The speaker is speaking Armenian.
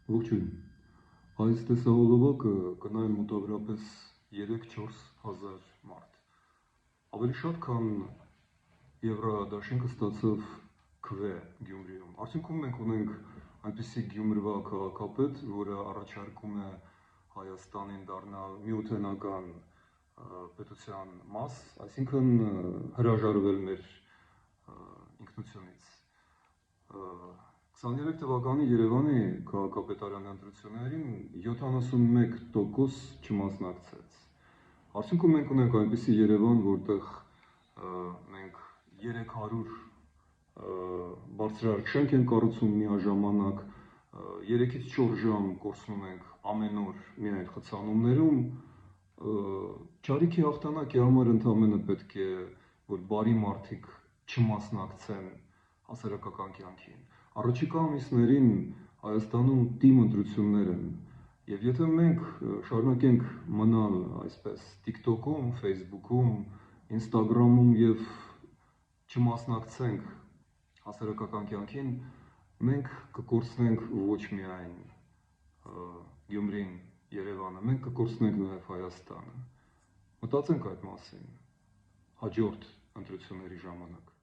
Ողջույն, այս տեսահոլովակը կնայ մոտավորապես 3-4 հազար մարդ, ավելի շատ քան Եվրադաշինքը ստացավ քվե Գյումրիում, արդյունքում մենք ունենք այնպիսի Գյումրվա քաղաքապետ, որը առաջարկում է Հայաստանին դառնալ միութենական պետության մաս, այսինքն հրաժարվել մեր ինքնությունից։ 23 թվականի Երևանի քաղաքապետարանի ընտրություններին 71% չմասնակցեց։ Արդյունքում մենք ունենք այնպիսի Երևան, որտեղ մենք 300 բարձրահարկ շենք են կառուցում միաժամանակ, 3-ից 4 ժամ կորցնում ենք ամեն օր միայն խցանումներում, ճարիքի հաղթանակի համար ընդամենը պետք է, որ բարի մարդիկ չմասնակցեն հասարակական կյանքին։ Առաջիկա ամիսներին Հայաստանում թիմ ընտրություններ են, եւ եթե մենք շարունակենք մնալ այսպես TikTok-ում, Facebook-ում, Instagram-ում եւ չմասնակցենք հասարակական կյանքին, մենք կկորցնենք ոչ միայն Գյումրին, Երևանը, մենք կկորցնենք նաեւ Հայաստանը։ Մտածենք այդ մասին հաջորդ ընտրությունների ժամանակ։